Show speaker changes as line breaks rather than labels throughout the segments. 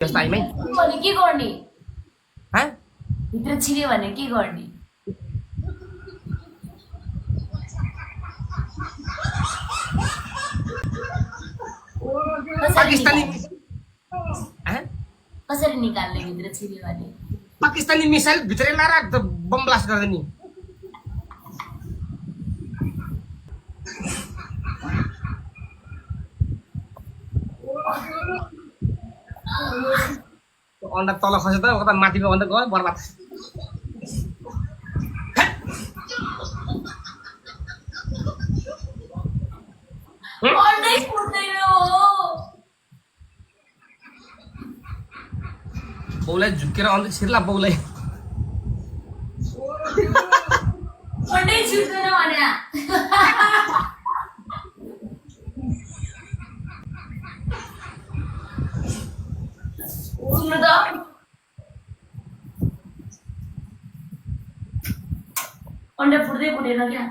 त्यस टाइममै
भने के गर्ने
हा
भित्र छिर्यो भने के गर्ने
पाकिस्तानी
कसरी निकाल्ने भित्र छिर्यो भने
पाकिस्तानी मिसाइल भित्रै लाएर बम ब्लास्ट गर्दै नि अन्डा तल खस्यो त उता माथिको अन्डा गयो बर्बाद
अन्डै फुट्दैन हो
बौलाई झुकेर अन्त छिर्ला बौलाई
अन्डै छुट्दैन भने सुन्नु त अन्डा फुट्दै फुटेन क्या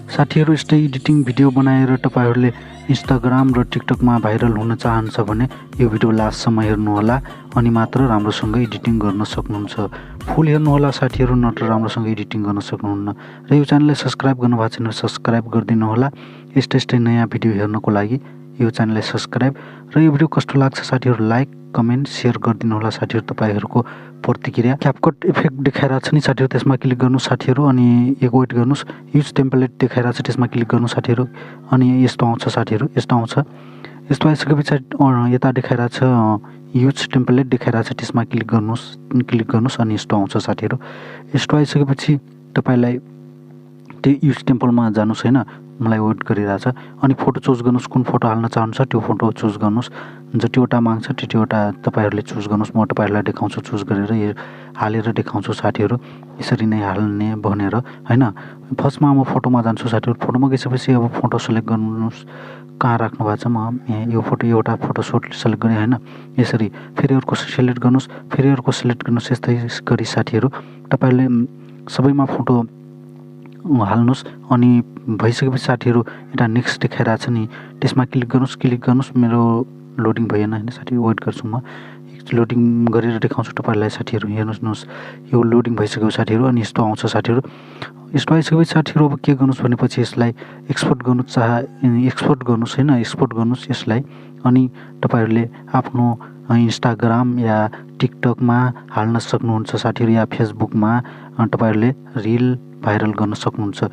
साथीहरू यस्तै एडिटिङ भिडियो बनाएर तपाईहरूले इन्स्टाग्राम र टिकटकमा भाइरल हुन चाहन्छ भने यो भिडियो लास्टसम्म हेर्नुहोला अनि मात्र राम्रोसँग एडिटिङ गर्न सक्नुहुन्छ फुल हेर्नुहोला साथीहरू नत्र राम्रोसँग एडिटिङ गर्न सक्नुहुन्न र यो च्यानललाई सब्सक्राइब गर्नुभएको छैन सब्सक्राइब गरिदिनु होला यस्तै नयाँ भिडियो हेर्नको लागि यो च्यानललाई सब्सक्राइब र यो भिडियो कस्तो लाग्छ साथीहरू लाइक कमेन्ट सेयर गरिदिनु होला साथीहरू तपाईँहरूको प्रतिक्रिया क्यापकट इफेक्ट देखाइरहेको छ नि साथीहरू त्यसमा क्लिक गर्नु साथीहरू अनि एक वेट गर्नुहोस् युज टेम्प्लेट देखाइरहेको छ त्यसमा क्लिक गर्नु साथीहरू अनि यस्तो आउँछ साथीहरू यस्तो आउँछ यस्तो आइसकेपछि यता देखाइरहेको छ युज टेम्प्लेट देखाइरहेको छ त्यसमा क्लिक गर्नुहोस् अनि यस्तो आउँछ साथीहरू यस्तो आइसकेपछि तपाईँलाई त्यो युज टेम्पलमा जानुहोस् होइन मलाई वेट गरिरहेछ अनि फोटो चुज गर्नुहोस् कुन फोटो हाल्न चाहनुहुन्छ त्यो फोटो चुज गर्नुहोस् जतिवटा माग्छ त्यतिवटा तपाईँहरूले चुज गर्नुहोस् म तपाईँहरूलाई देखाउँछु चुज गरेर हालेर देखाउँछु साथीहरू यसरी नै हाल्ने भनेर होइन फर्स्टमा म फोटोमा जान्छु साथीहरू फोटोमा गइसकेपछि अब फोटो सेलेक्ट गर्नुहोस् कहाँ राख्नु भएको छ म यो फोटो एउटा फोटो सेलेक्ट गरेँ होइन यसरी फेरि अर्को सेलेक्ट गर्नुहोस् फेरि अर्को सेलेक्ट गर्नुहोस् यस्तै गरी साथीहरू तपाईँहरूले सबैमा फोटो हाल्नुहोस् अनि भइसकेपछि साथीहरू यता नेक्स्ट देखाइरहेको छ नि त्यसमा क्लिक गर्नुहोस् मेरो लोडिङ भएन होइन साथीहरू वेट गर्छु म लोडिङ गरेर देखाउँछु तपाईँहरूलाई साथीहरू हेर्नुहोस् यो लोडिङ भइसक्यो साथीहरू अनि यस्तो आउँछ साथीहरू यस्तो आइसकेपछि साथीहरू अब के गर्नुहोस् भनेपछि यसलाई एक्सपोर्ट गर्नुहोस् होइन एक्सपोर्ट गर्नुहोस् यसलाई अनि तपाईँहरूले आफ्नो इन्स्टाग्राम या टिकटकमा हाल्न सक्नुहुन्छ साथीहरू या फेसबुकमा तपाईँहरूले रिल भाइरल गर्न सक्नुहुन्छ